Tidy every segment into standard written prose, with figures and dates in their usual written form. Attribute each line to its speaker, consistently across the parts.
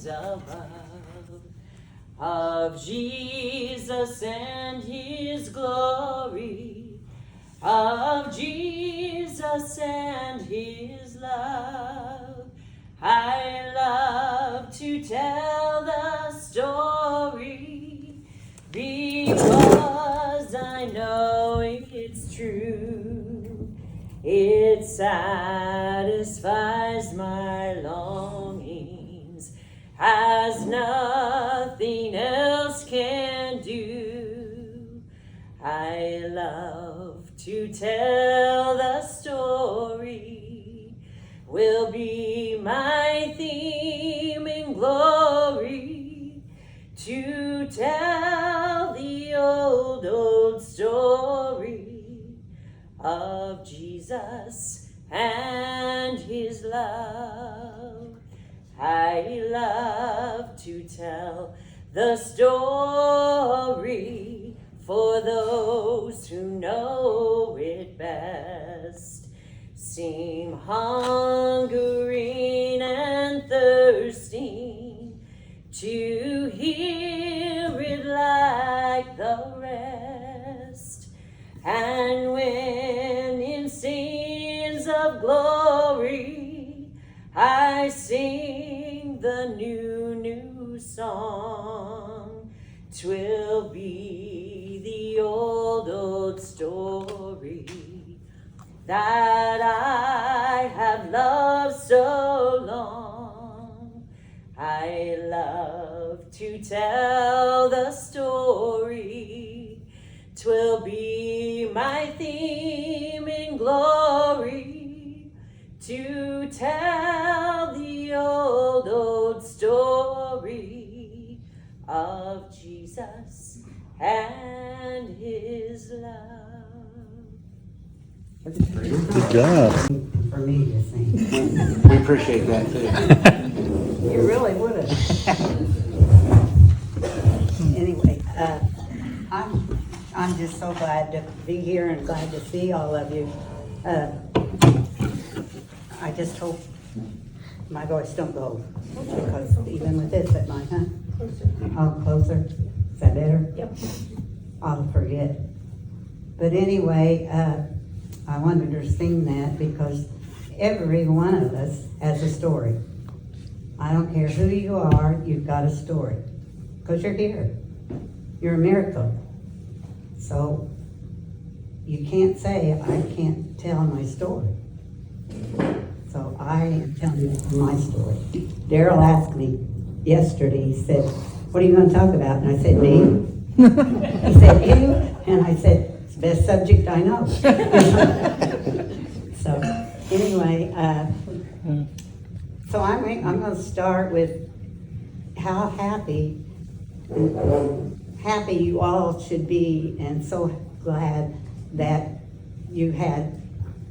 Speaker 1: heavens above, of Jesus and his glory, of Jesus and his love. I love to tell the story because I know it's true. It satisfies my longings as nothing else can do. I love to tell the story, will be my theme in glory, to tell the old story of Jesus and his love. I love to tell the story for those who know it best, seem hungering and thirsting to hear it like the rest. And when in scenes of glory I sing the new song, 'twill be the old story that I have loved so long. I love to tell the story, 'twill be my theme in glory, to tell the old story of Jesus and his love.
Speaker 2: Good job.
Speaker 3: For me to sing.
Speaker 4: We appreciate that too.
Speaker 3: You really would have. Anyway, I'm just so glad to be here and glad to see all of you. I just hope my voice don't go, because even with this at night, huh? Oh, closer. Is that better?
Speaker 1: Yep.
Speaker 3: I'll forget. But anyway, I wanted to sing that because every one of us has a story. I don't care who you are, you've got a story. Because you're here. You're a miracle. So you can't say, I can't tell my story. So I am telling you my story. Daryl asked me yesterday, he said, what are you going to talk about? And I said, me. He said, you? And I said, it's the best subject I know. So anyway, so I'm going to start with how happy you all should be, and so glad that you had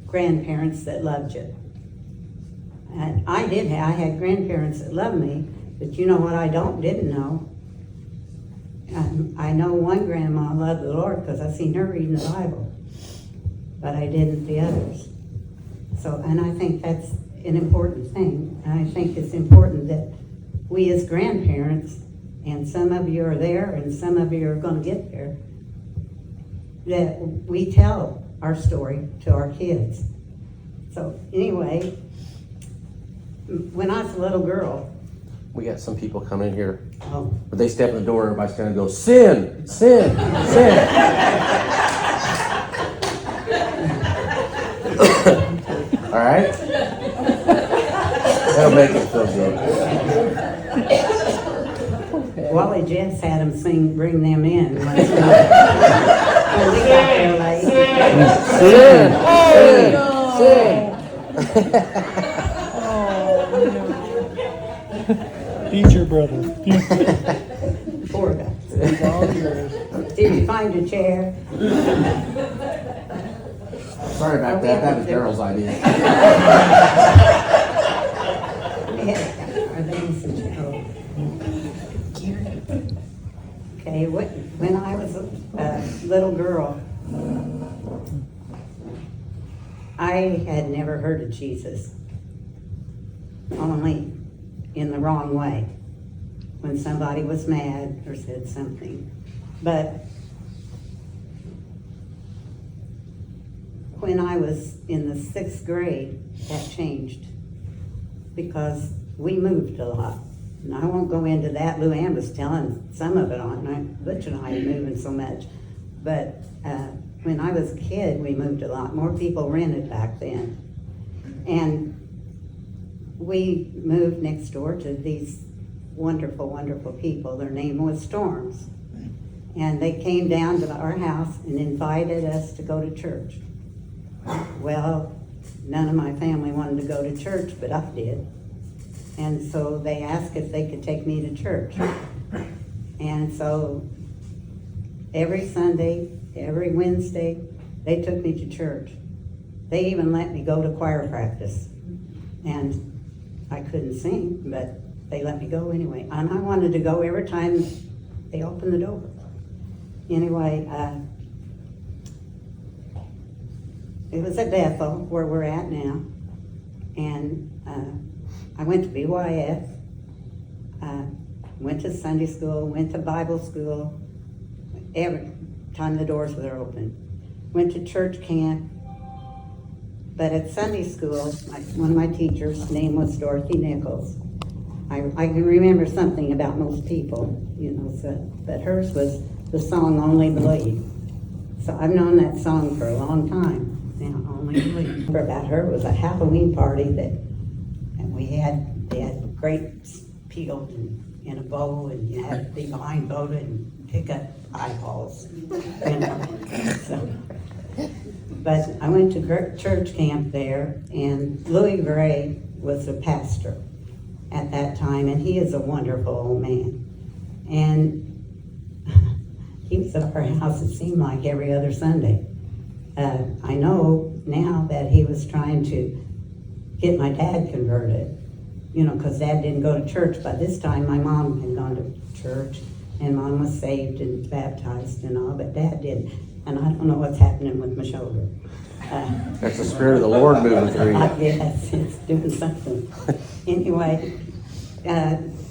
Speaker 3: grandparents that loved you. And I had grandparents that loved me, but you know what I didn't know? I know one grandma loved the Lord because I seen her reading the Bible, but I didn't the others. So, and I think that's an important thing. And I think it's important that we as grandparents, and some of you are there and some of you are going to get there, that we tell our story to our kids. So anyway, when I was a little girl,
Speaker 4: We got some people coming in here,
Speaker 3: oh,
Speaker 4: but they step in the door, everybody's going to go, sin, sin, sin. All right? That'll make it feel good.
Speaker 3: Wally Jess had them sing "Bring Them In." When we got there late.
Speaker 4: Sin, sin, sin.
Speaker 2: He's your brother.
Speaker 3: Poor guy. Did you find a chair?
Speaker 4: Sorry about that. That was Daryl's idea.
Speaker 3: Are they in some chair? Okay, when I was a little girl, I had never heard of Jesus, only in the wrong way. when somebody was mad or said something. But when I was in the 6th grade, that changed because we moved a lot. And I won't go into that. Lou Ann was telling some of it on night. Butch and I are moving so much. But when I was a kid, we moved a lot. More people rented back then. And we moved next door to these wonderful, wonderful people. Their name was Storms. And they came down to our house and invited us to go to church. Well, none of my family wanted to go to church, but I did. And so they asked if they could take me to church. And so every Sunday, every Wednesday, they took me to church. They even let me go to choir practice. And I couldn't sing, but they let me go anyway. And I wanted to go every time they opened the door. Anyway, it was at Bethel, where we're at now. And I went to BYF, went to Sunday school, went to Bible school, every time the doors were open. Went to church camp. But at Sunday school, one of my teachers' name was Dorothy Nichols. I can remember something about most people, but hers was the song "Only Believe." So I've known that song for a long time now. Only Believe. About her was a Halloween party and they had grapes peeled in a bowl, and you had to be blindfolded and pick up eyeballs. So. But I went to church camp there, and Louis Gray was the pastor at that time, and he is a wonderful old man. And he was at our house, it seemed like, every other Sunday. I know now that he was trying to get my dad converted, because Dad didn't go to church. By this time, my mom had gone to church, and Mom was saved and baptized and all, but Dad didn't. And I don't know what's happening with my shoulder.
Speaker 4: That's the Spirit of the Lord moving through you.
Speaker 3: Yes, it's doing something. Anyway,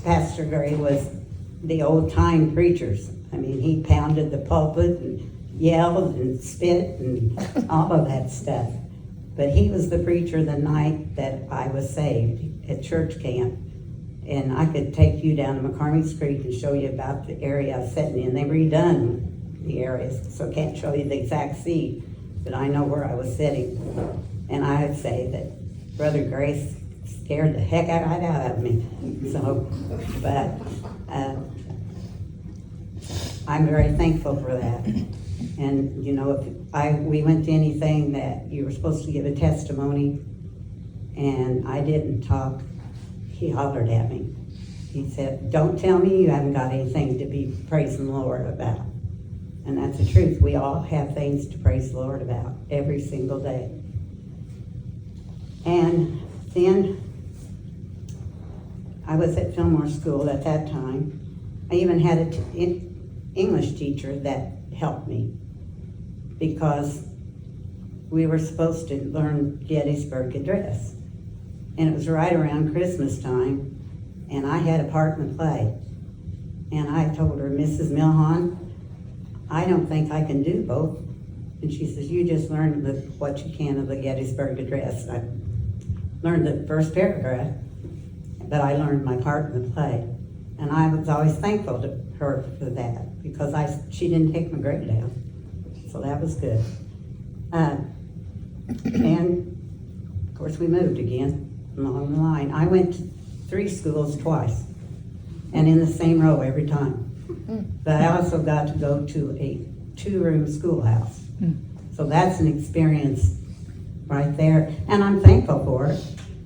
Speaker 3: Pastor Gray was the old-time preachers. I mean, he pounded the pulpit and yelled and spit and all of that stuff. But he was the preacher the night that I was saved at church camp. And I could take you down to McCormick's Creek and show you about the area I was sitting in. They redone the areas, so I can't show you the exact seat, but I know where I was sitting. And I would say that Brother Grace scared the heck out of me. So, but I'm very thankful for that. And if we went to anything that you were supposed to give a testimony, and I didn't talk, he hollered at me. He said, "Don't tell me you haven't got anything to be praising the Lord about." And that's the truth. We all have things to praise the Lord about every single day. And then I was at Fillmore School at that time. I even had an English teacher that helped me because we were supposed to learn Gettysburg Address. And it was right around Christmas time, and I had a part in the play. And I told her, "Mrs. Milhon, I don't think I can do both." And she says, "You just learn what you can of the Gettysburg Address." I learned the first paragraph, but I learned my part in the play. And I was always thankful to her for that because she didn't take my grade down. So that was good. And of course we moved again along the line. I went to 3 schools twice and in the same row every time. But I also got to go to a 2-room schoolhouse. So that's an experience right there. And I'm thankful for it.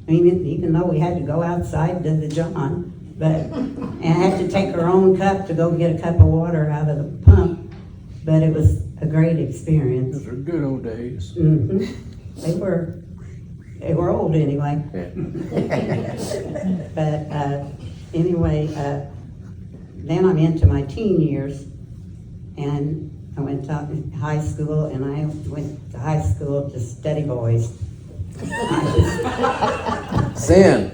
Speaker 3: I mean, even though we had to go outside to the John, and I had to take our own cup to go get a cup of water out of the pump, but it was a great experience.
Speaker 2: Those are good old days.
Speaker 3: Mm-hmm. They were old anyway. But anyway, then I'm into my teen years, and I went to high school, and I went to high school to study boys.
Speaker 4: Sin.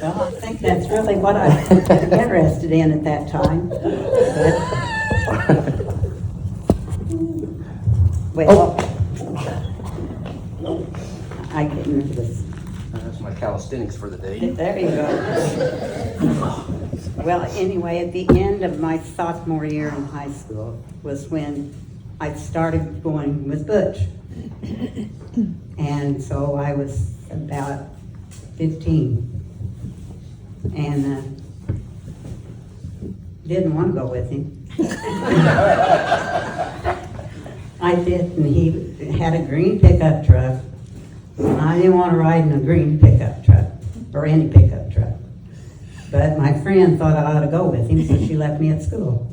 Speaker 3: Well, That's really what I was interested in at that time. But, well, I get nervous.
Speaker 4: That's my calisthenics for the day.
Speaker 3: There you go. Well, anyway, at the end of my sophomore year in high school was when I started going with Butch. And so I was about 15. And didn't want to go with him. I did, and he had a green pickup truck. And I didn't want to ride in a green pickup truck, or any pickup truck. But my friend thought I ought to go with him, so she left me at school.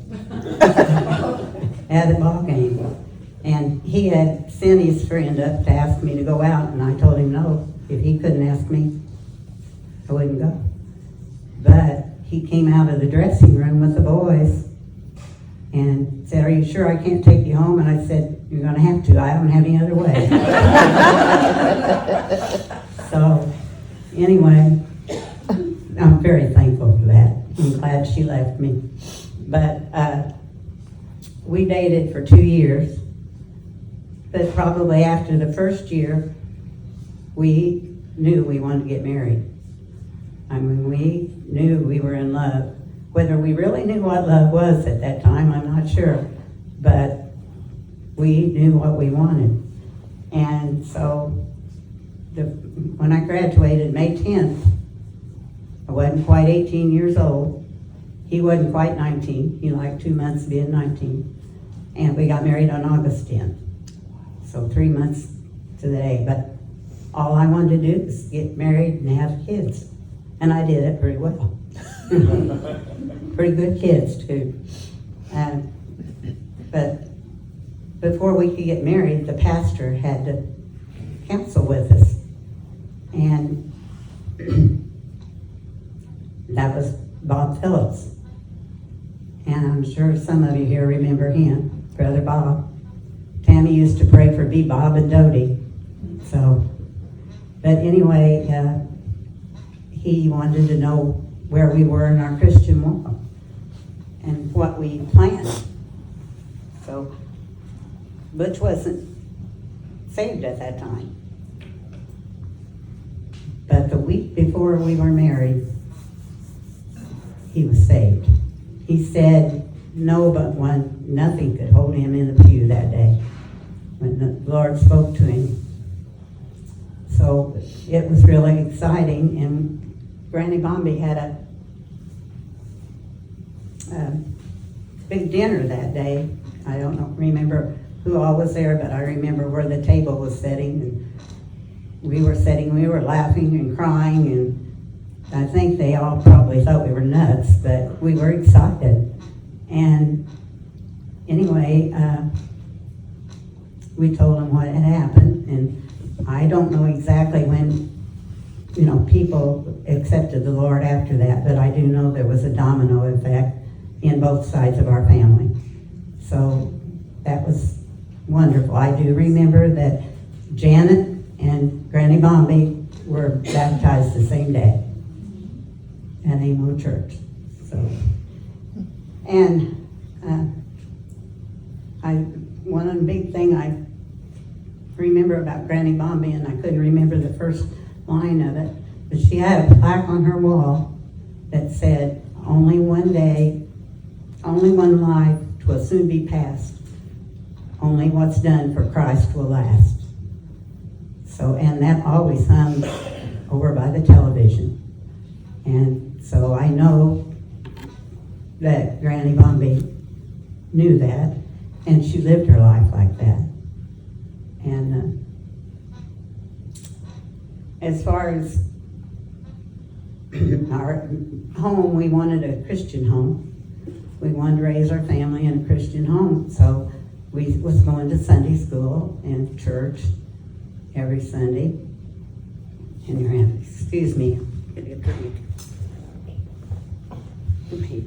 Speaker 3: At the ball game. And he had sent his friend up to ask me to go out, and I told him no. If he couldn't ask me, I wouldn't go. But he came out of the dressing room with the boys and said, "Are you sure I can't take you home?" And I said, "You're going to have to. I don't have any other way." So, anyway, I'm very thankful for that. I'm glad she left me. But we dated for 2 years. But probably after the first year, we knew we wanted to get married. I mean, we knew we were in love. Whether we really knew what love was at that time, I'm not sure. But we knew what we wanted. And so when I graduated May 10th, I wasn't quite 18 years old. He wasn't quite 19. He liked 2 months being 19. And we got married on August 10th. So 3 months to the day. But all I wanted to do was get married and have kids. And I did it pretty well. Pretty good kids, too. But before we could get married, the pastor had to counsel with us. And that was Bob Phillips. And I'm sure some of you here remember him, Brother Bob. Tammy used to pray for B. Bob and Dodie. So, but anyway, he wanted to know where we were in our Christian walk and what we planned. So, Butch wasn't saved at that time. But the week before we were married, he was saved. He said nothing could hold him in the pew that day when the Lord spoke to him. So it was really exciting, and Granny Bombei had a big dinner that day. I don't remember who all was there, but I remember where the table was sitting, and we were laughing and crying, and I think they all probably thought we were nuts, but we were excited. And anyway, we told them what had happened, and I don't know exactly when, people accepted the Lord after that, but I do know there was a domino effect in both sides of our family. So that was wonderful. I do remember that Janet and Granny Bombei were baptized the same day at Amo Church. So, and one of the big thing I remember about Granny Bombei, and I couldn't remember the first line of it, but she had a plaque on her wall that said, "Only one day, only one life, 'twill soon be past. Only what's done for Christ will last." So, and that always hung over by the television. And so I know that Granny Bombei knew that, and she lived her life like that. And as far as our home, we wanted a Christian home. We wanted to raise our family in a Christian home. So we was going to Sunday school and church every Sunday. And you're having, excuse me, get a drink. Maybe.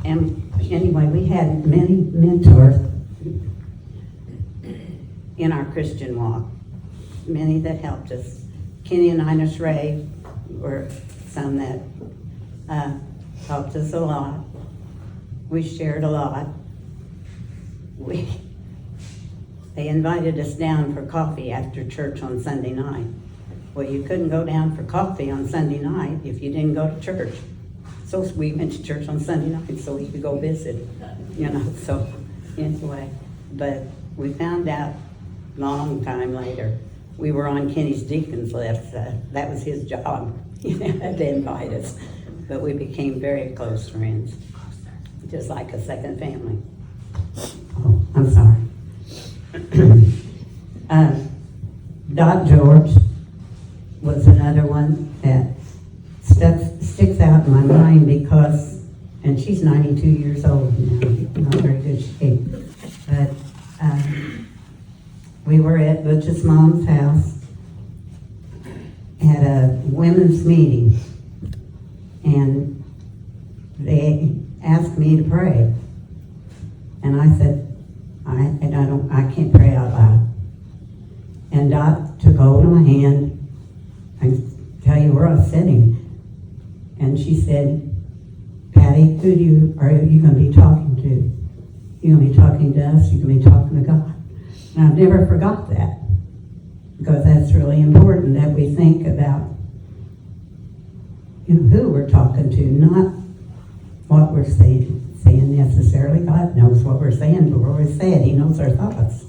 Speaker 3: And anyway, we had many mentors in our Christian walk, many that helped us. Kenny and Ines Ray were some that helped us a lot. We shared a lot. They invited us down for coffee after church on Sunday night. Well, you couldn't go down for coffee on Sunday night if you didn't go to church. So we went to church on Sunday night so we could go visit, so anyway. But we found out long time later, we were on Kenny's deacon's list. That was his job, to invite us. But we became very close friends, just like a second family. Oh, I'm sorry. Dot George was another one that sticks out in my mind because, and she's 92 years old now, not very good shape. But we were at Butch's mom's house at a women's meeting, and they asked me to pray, and I said, I can't pray out loud. And Dot took hold of my hand. I tell you where I was sitting, and she said, "Patty, who are you going to be talking to? You going to be talking to us? You going to be talking to God?" And I've never forgot that, because that's really important that we think about, who we're talking to, not what we're saying necessarily. God knows what we're saying before we say it. He knows our thoughts.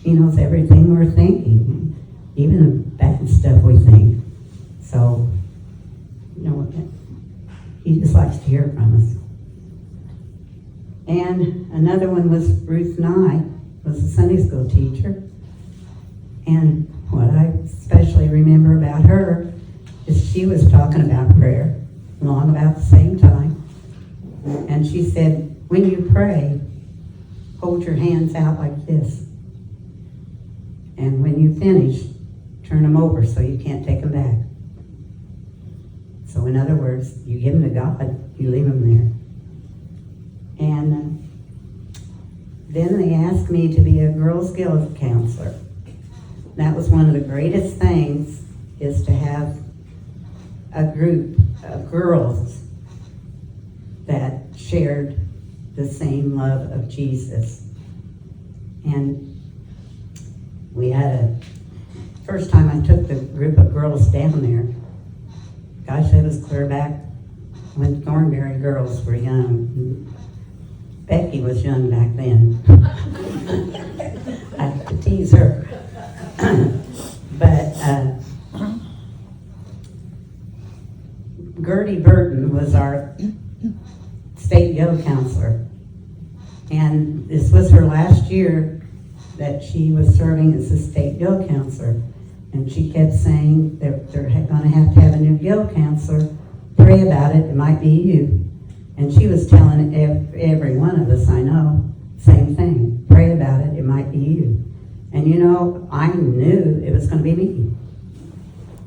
Speaker 3: He knows everything we're thinking, even the bad stuff we think. So, he just likes to hear from us. And another one was Ruth Nye, was a Sunday school teacher. And what I especially remember about her is she was talking about prayer along about the same time. And she said, when you pray, hold your hands out like this. And when you finish, turn them over so you can't take them back. So in other words, you give them to God, you leave them there. And then they asked me to be a Girls Guild counselor. That was one of the greatest things, is to have a group of girls that shared the same love of Jesus. And we had first time I took the group of girls down there, gosh, it was clear back when Thornberry girls were young. Becky was young back then. I have to tease her. But Gertie Burton was our state guild counselor. And this was her last year that she was serving as a state guild counselor. And she kept saying that they're going to have a new guild counselor. Pray about it, it might be you. And she was telling every one of us I know, same thing. Pray about it, it might be you. And I knew it was going to be me.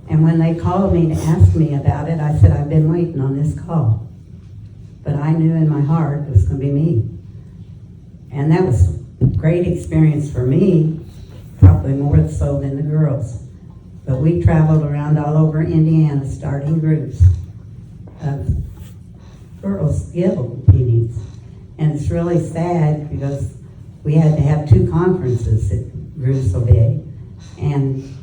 Speaker 3: And when they called me to ask me about it, I said, I've been waiting on this call. But I knew in my heart it was going to be me. And that was a great experience for me, probably more so than the girls. But we traveled around all over Indiana starting groups of girls' guild meetings. And it's really sad because we had to have 2 conferences that grew so big. And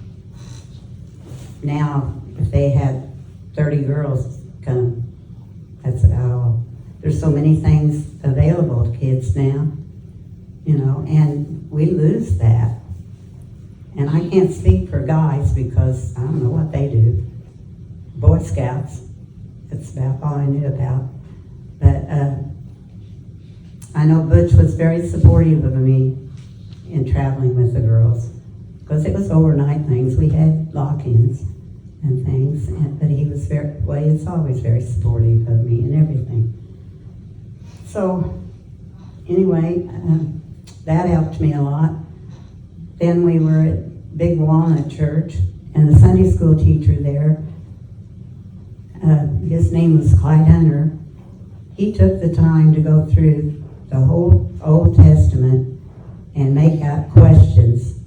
Speaker 3: now, if they had 30 girls come, that's about all. There's so many things available to kids now, and we lose that. And I can't speak for guys because I don't know what they do. Boy Scouts, that's about all I knew about. But I know Butch was very supportive of me in traveling with the girls, because it was overnight things. We had lock-ins and things, but he was he's always very supportive of me and everything. So anyway, that helped me a lot. Then we were at Big Walnut Church, and the Sunday school teacher there, his name was Clyde Hunter. he took the time to go through the whole Old Testament and make out questions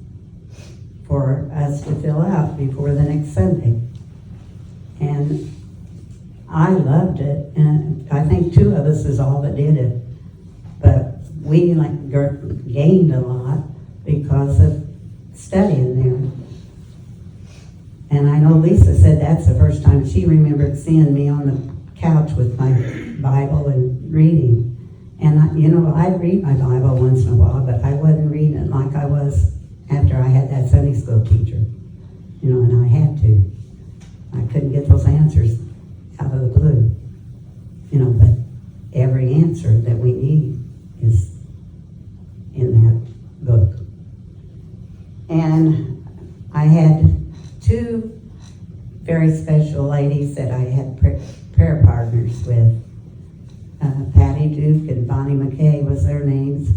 Speaker 3: for us to fill out before the next Sunday. And I loved it, and I think two of us is all that did it. But we gained a lot because of studying there. And I know Lisa said that's the first time she remembered seeing me on the couch with my Bible and reading. And I'd read my Bible once in a while, but I wasn't reading it like I was after I had that Sunday school teacher. And I had to. I couldn't get those answers out of the blue. But every answer that we need is in that book. And I had two very special ladies that I had prayer partners with. Patty Duke and Bonnie McKay was their names.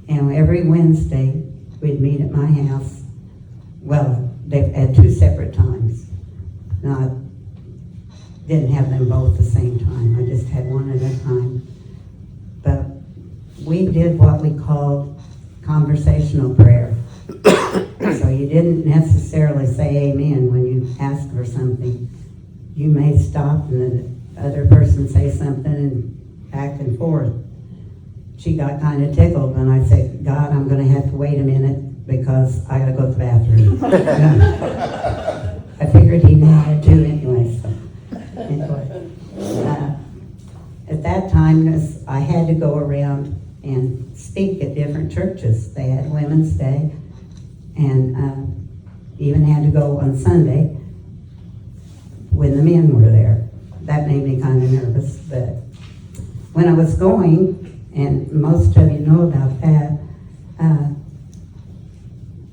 Speaker 3: And every Wednesday we'd meet at my house. Well, they at two separate times. Now, I didn't have them both the same time. I just had one at a time. But we did what we called conversational prayer. So you didn't necessarily say amen when you asked for something. You may stop and the other person say something and back and forth. She got kind of tickled when I said, God, I'm going to have to wait a minute because I got to go to the bathroom. I figured he knew how to do anyway. So anyway, at that time, I had to go around and speak at different churches. They had Women's Day, and even had to go on Sunday when the men were there. That made me kind of nervous, but when I was going, and most of you know about that,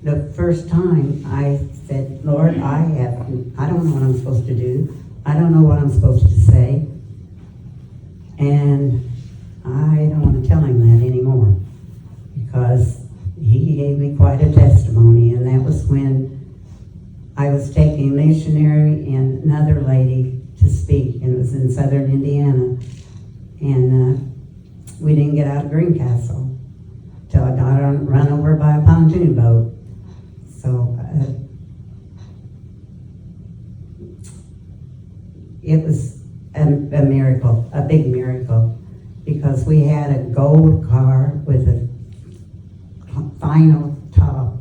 Speaker 3: the first time I said, Lord, I don't know what I'm supposed to do. I don't know what I'm supposed to say. And I don't want to tell him that anymore, because he gave me quite a testimony, and that was when I was taking a missionary and another lady to speak, and it was in southern Indiana. And we didn't get out of Greencastle till I got run over by a pontoon boat. So it was a miracle, a big miracle, because we had a gold car with a final top.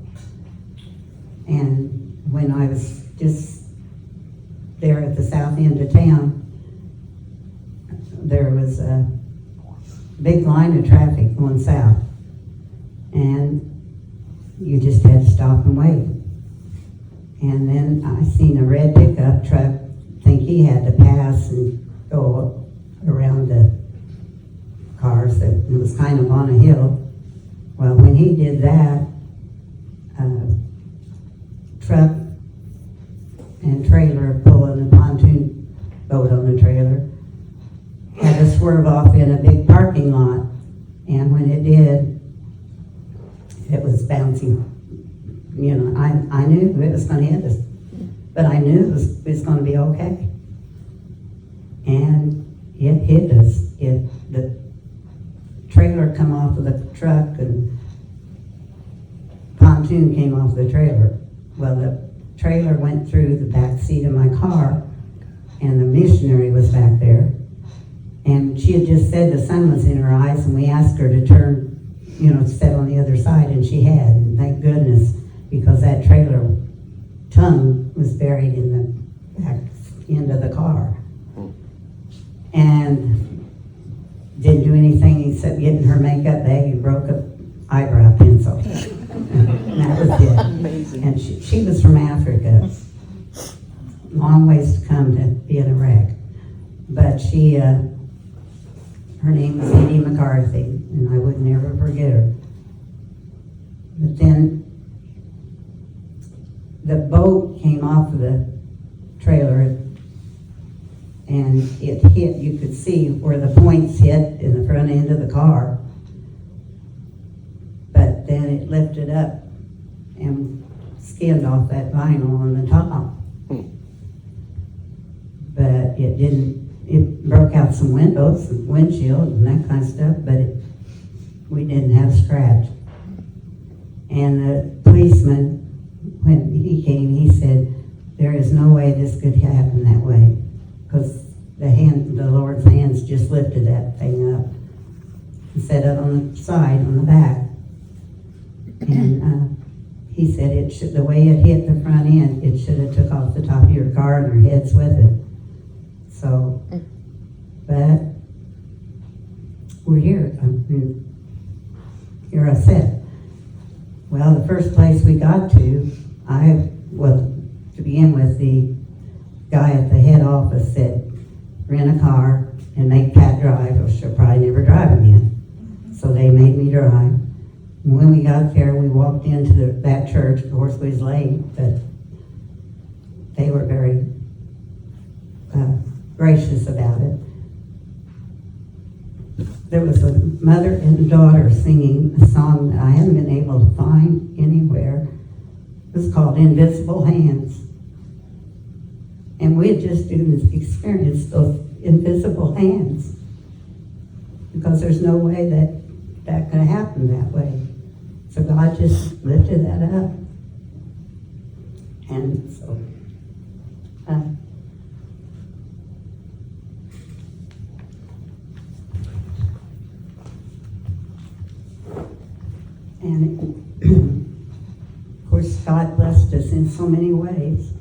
Speaker 3: And when I was just there at the south end of town, there was a big line of traffic going south, and you just had to stop and wait. And then I seen a red pickup truck, think he had to pass and go around the cars. That it was kind of on a hill. Well, when he did that, truck and trailer pulling a pontoon boat on the trailer had to swerve off in a big parking lot, and when it did, it was bouncing. I knew it was going to hit us, but I knew it was going to be okay. And it hit us. The trailer come off of the truck, and pontoon came off the trailer. Well, the trailer went through the back seat of my car, and the missionary was back there. And she had just said the sun was in her eyes, and we asked her to turn, sit on the other side, and she had. And thank goodness, because that trailer tongue was buried in the back end of the car. And didn't do anything except getting her makeup bag and broke an eyebrow pencil. And that was it.
Speaker 2: Amazing.
Speaker 3: And she was from Africa. Long ways to come to be in a wreck. But she, her name was Edie McCarthy, and I would never forget her. But then the boat came off of the trailer, and it hit. You could see where the points hit in the front end of the car, but then it lifted up and skinned off that vinyl on the top. But it didn't it broke out some windows, windshield and that kind of stuff, but we didn't have a scratch. And the policeman, when he came, he said, there is no way this could happen that way, because the Lord's hands just lifted that thing up and set it on the side, on the back. And he said the way it hit the front end, it should have took off the top of your car and your heads with it. So, but we're here. Here I said. Well, the first place we got to, to begin with, the guy at the head office said, rent a car and make Pat drive, or she'll probably never drive again. So they made me drive. And when we got there, we walked into that church. Of course, we was late, but they were very gracious about it. There was a mother and daughter singing a song that I haven't been able to find anywhere. It was called Invisible Hands. And we had just experienced those invisible hands, because there's no way that could happen that way. So God just lifted that up. And so, of course, God blessed us in so many ways.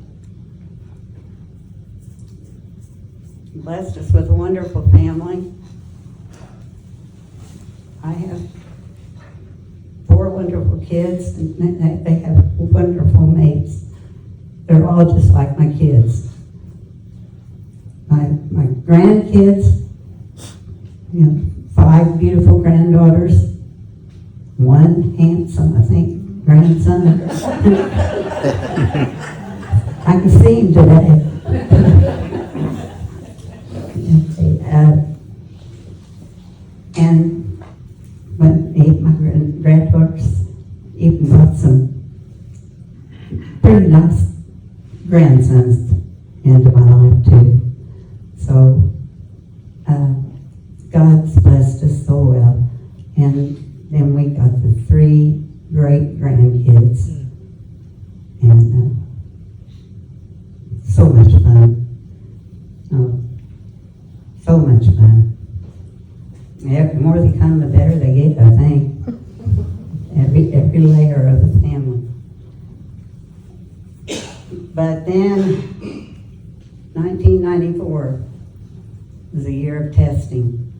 Speaker 3: He blessed us with a wonderful family. I have 4 wonderful kids, and they have wonderful mates. They're all just like my kids. My grandkids, 5 beautiful granddaughters, 1 handsome, I think, grandson. I can see him today. And when my granddaughters even brought some pretty nice grandsons into my life too. So God's blessed us so well. And then we got the 3 great grandkids. And so much fun. So much fun. The more they come, the better they get, I think. Every layer of the family. But then, 1994 was a year of testing.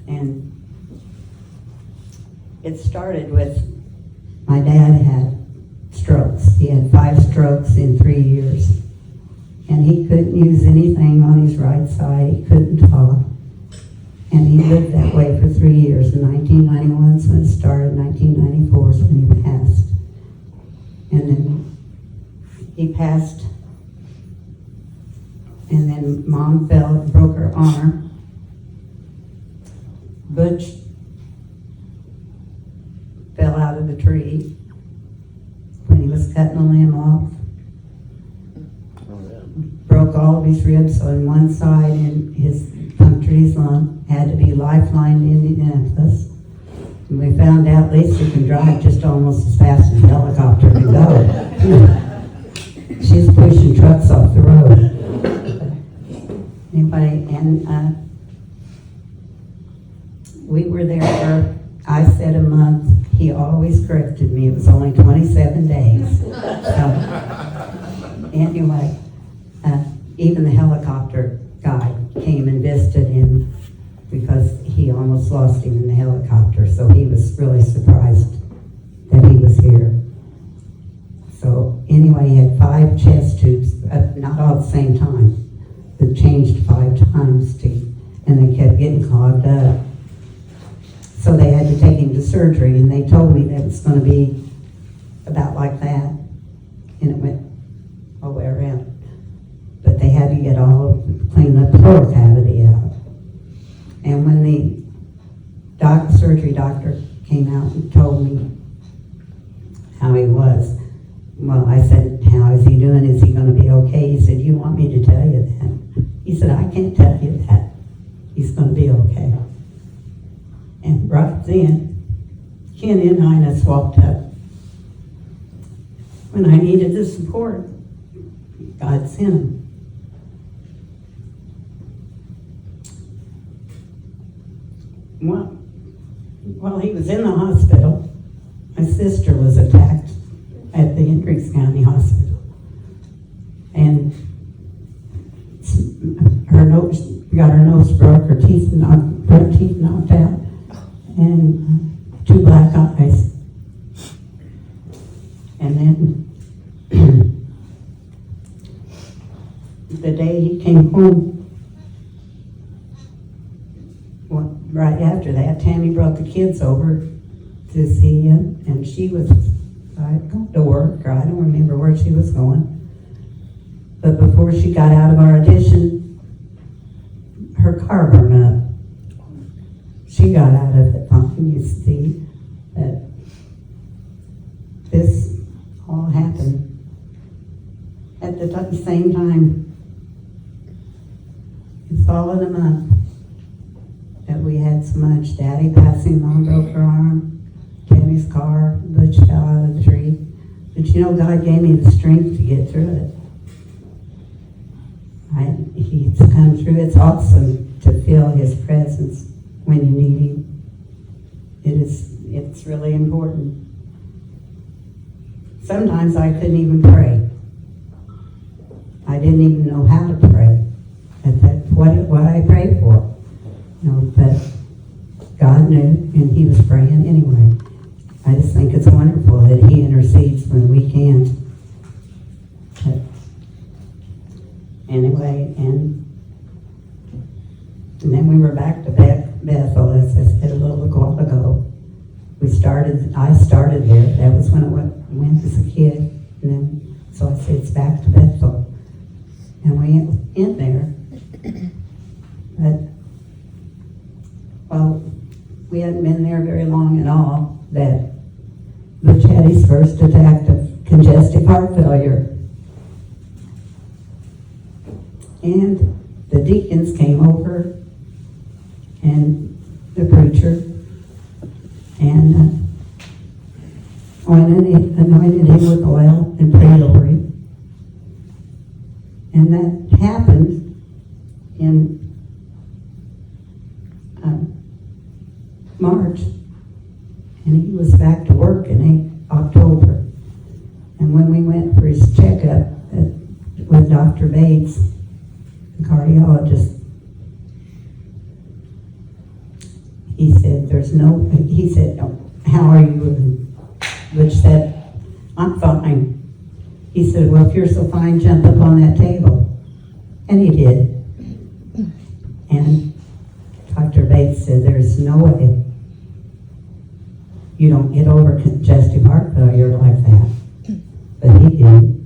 Speaker 3: And it started with, my dad had strokes. He had 5 strokes in 3 years. And he couldn't use anything on his right side. He couldn't talk. And he lived that way for 3 years. In 1991 is when it started. 1994 is when he passed. And then he passed. And then Mom fell and broke her arm. Butch fell out of the tree when he was cutting a limb off. Broke all of his ribs on one side, and his punctured his lung. Had to be lifelined in Indianapolis. And we found out Lisa can drive just almost as fast as a helicopter can go. She's pushing trucks off the road. Anyway, and we were there for, I said a month. He always corrected me. It was only 27 days. Anyway, even the helicopter guy came and visited him because he almost lost him in the helicopter. So he was really surprised that he was here. So anyway, he had 5 chest tubes, not all at the same time, but changed 5 times, and they kept getting clogged up. So they had to take him to surgery, and they told me that it's going to be about like that, and it went all the way around. But they had to get clean the floor cavity out. And when the surgery doctor came out and told me how he was, well, I said, how is he doing? Is he going to be okay? He said, you want me to tell you that? He said, I can't tell you that. He's going to be okay. And right then, Ken and Ines walked up. When I needed the support, God sent him. Well, while he was in the hospital, my sister was attacked at the Hendricks County Hospital. And her nose, got her nose broke, her teeth knocked out, and 2 black eyes. And then the day he came home, well, right after that, Tammy brought the kids over to see him, and she was going to work, or I don't remember where she was going. But before she got out of our addition, her car burned up. She got out of it fine, you see. But this all happened at the same time. It's all in a month that we had so much. Daddy passing, Mom broke her arm, Tammy's car, Butch fell out of the tree. But you know, God gave me the strength to get through it. He's come through. It's awesome to feel His presence when you need Him. It's really important. Sometimes I couldn't even pray. I didn't even know how to pray. That's what I prayed for. You know, but God knew, and He was praying anyway. I just think it's wonderful that He intercedes when we can't. But anyway, and then we were back to Bethel, as I said a little while ago. I started there. That was when I went as a kid. And then, so I said, it's back to Bethel. And we went in there. But, well, we hadn't been there very long at all, that Butch had his first attack of congestive heart failure. And the deacons came over, and the preacher, and anointed him with oil and prayed over him. And that happened in March, and he was back to work in October. And when we went for his checkup with Dr. Bates, the cardiologist, he said, how are you? Which said, I'm fine. He said, well, if you're so fine, jump up on that table. And he did. And Dr. Bates said, there's no way you don't get over congestive heart failure like that. But he did.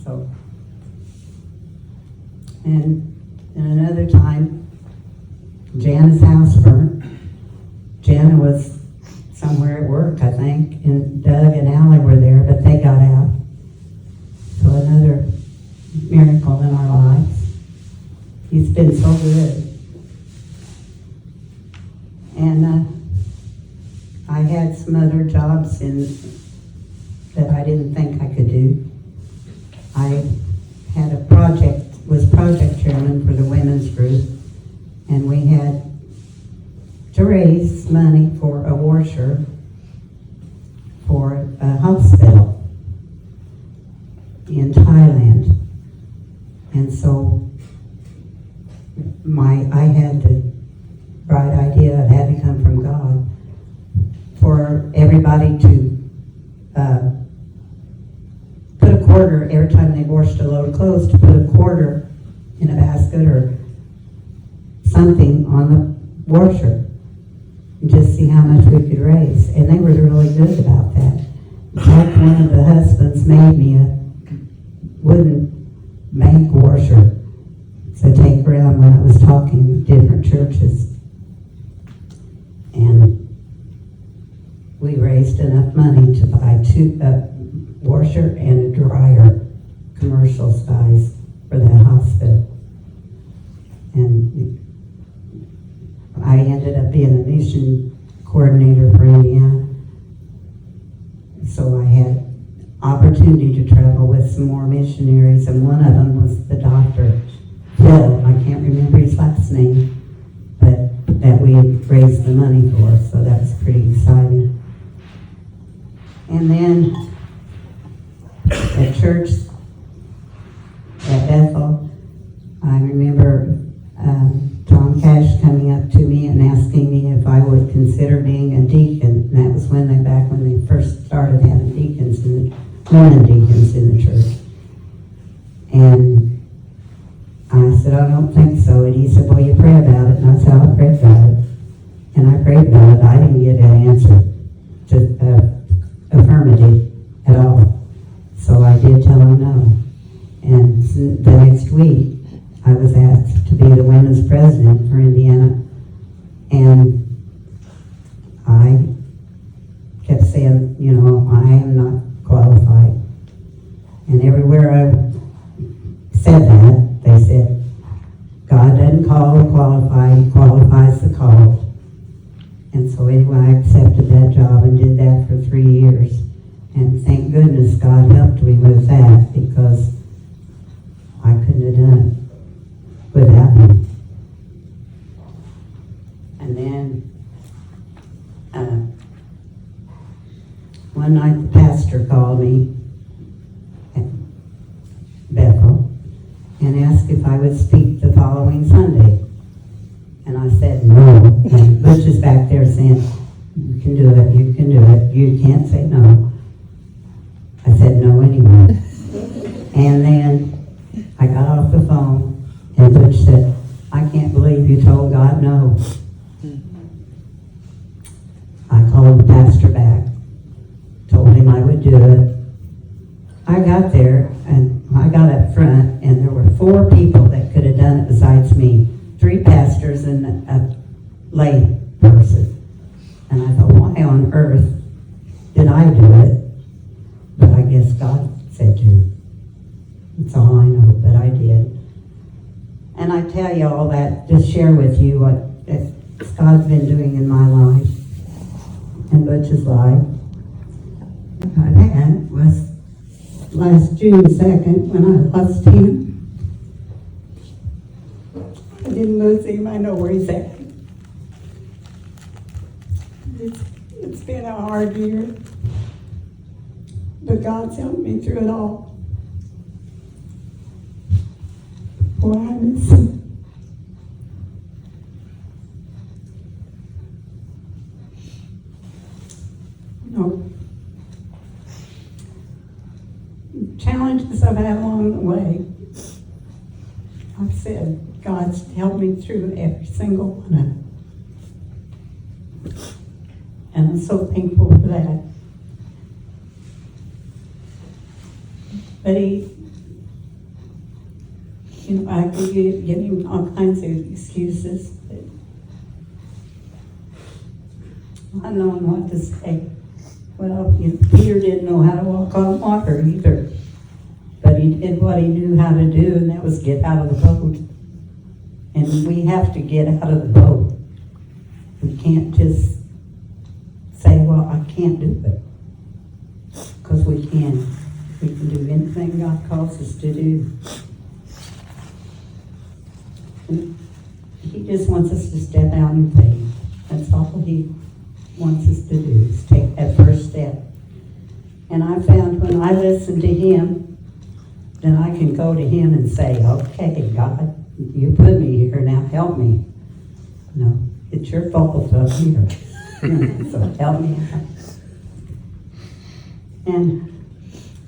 Speaker 3: So, and another time, Jana's house burnt. Jana was somewhere at work, I think, and Doug and Allie were there, but they got out. So another miracle in our lives. He's been so good. And I had some other jobs that I didn't think I could do. I had was project chairman for the women's group, and we had to raise money for a washer for a hospital in Thailand. And so I had the bright idea, it had to come from God, for everybody to put a quarter every time they washed a load of clothes, to put a quarter in a basket or something on the washer and just see how much we could raise. And they were really good about that. In fact, one of the husbands made me a wooden bank washer to take around when I was talking to different churches. And we raised enough money to buy a washer and a dryer, commercial size, for that hospital. mission coordinator for Indiana. So I had opportunity to travel with some more missionaries, and one of them was the doctor, Phil. I can't remember his last name, but that we had raised the money for, so that was pretty exciting. And then at church at Bethel, I remember Tom Cash coming up to me and asking me if I would consider being a deacon. And that was back when they first started having deacons women deacons in the church. And I said, I don't think so. And he said, well, you pray about it. And I said, I'll pray about it. And I prayed about it. I didn't get an answer to affirmative at all. So I did tell him no. And the next week, I was asked to be the women's president for Indiana. And I kept saying, I am not qualified. And everywhere I said that, they said, God doesn't call the qualified, He qualifies the called. And so anyway, I accepted that job and did that for 3 years. And thank goodness God helped me with that, because I couldn't have done it without Him. And then one night the pastor called me at Bethel and asked if I would speak the following Sunday. And I said no. And Butch is back there saying, you can do it, you can do it, you can't say no. I said no anyway. And then I got off the phone and Butch said, I can't believe you told God no. I called the pastor back, told him I would do it. I got there and I got up front and there were 4 people that could have done it besides me. 3 pastors and a lay person. And I thought, why on earth did I do it? But I guess God said to. That's all I know, but I did. And I tell you all that, just share with you what God's been doing in my life and Butch's life. What I've had was last June 2nd when I lost him. I didn't lose him, I know where he's at. It's been a hard year, but God's helped me through it all. Boy, I miss him. Challenges I've had along the way, I've said God's helped me through every single one of them. And I'm so thankful for that. But I could give him all kinds of excuses. But not knowing what to say. Well, Peter didn't know how to walk on water either. But he did what he knew how to do, and that was get out of the boat. And we have to get out of the boat. We can't just say, well, I can't do it. Because we can. We can do anything God calls us to do. And He just wants us to step out in faith. That's all He wants us to do, is take that first step. And I found when I listen to Him, then I can go to Him and say, okay, God, you put me here, now help me. No, it's your fault I'm here. So help me out. And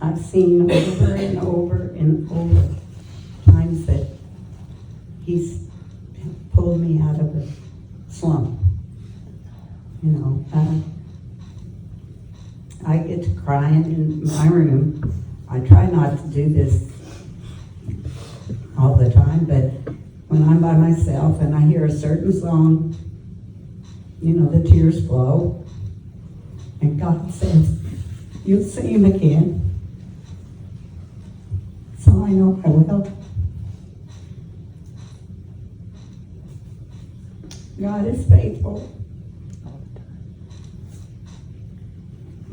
Speaker 3: I've seen over and over and over times that He's pulled me out of a slump. I get to crying in my room. I try not to do this all the time, but when I'm by myself and I hear a certain song, the tears flow. And God says, you'll see Him again. So I know I will. God is faithful.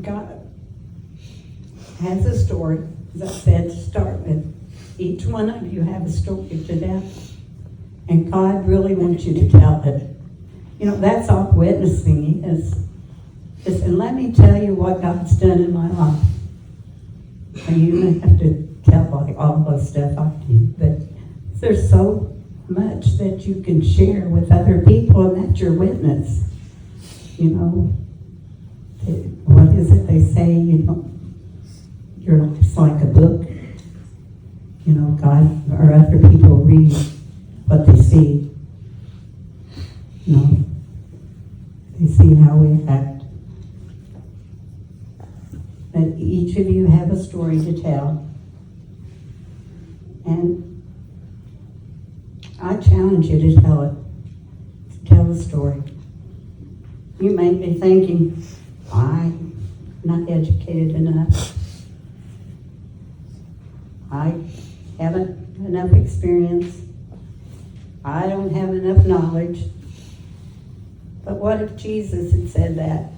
Speaker 3: God has a story, as I said to start with. Each one of you have a story to tell, and God really wants you to tell it. You know, that's all witnessing is. And let me tell you what God's done in my life. And you don't have to tell like all the stuff I do, but there's so much that you can share with other people, and that's your witness. You know, what is it they say? You know, your life's like a book. You know, God or other people read what they see. You know, they see how we act. But each of you have a story to tell. And I challenge you to tell it. To tell the story. You may be thinking, I'm not educated enough. I haven't enough experience. I don't have enough knowledge. But what if Jesus had said that?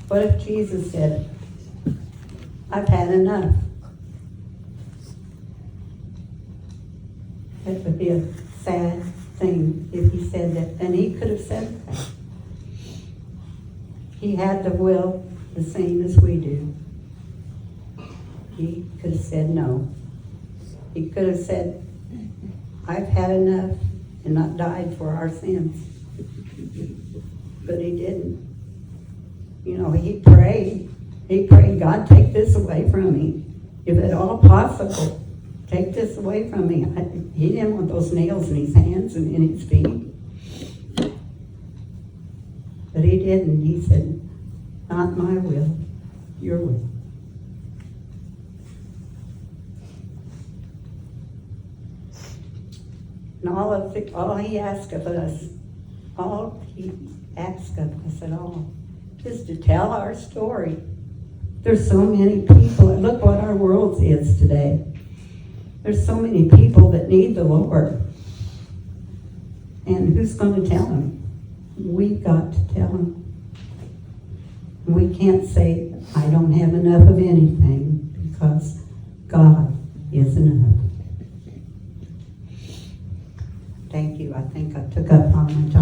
Speaker 3: What if Jesus said, I've had enough? It would be a sad thing if he said that. And he could have said that. He had the will the same as we do. He could have said no. He could have said, I've had enough, and not died for our sins. But he didn't. You know, he prayed. He prayed, God, take this away from me. If at all possible, take this away from me. He didn't want those nails in his hands and in his feet. But he didn't. He said, not my will, your will. And all he asked of us, all he asks of us at all, is to tell our story. There's so many people, look what our world is today. There's so many people that need the Lord. And who's going to tell them? We've got to tell them. We can't say, I don't have enough of anything, because God is enough. Thank you. I think I took up all my time.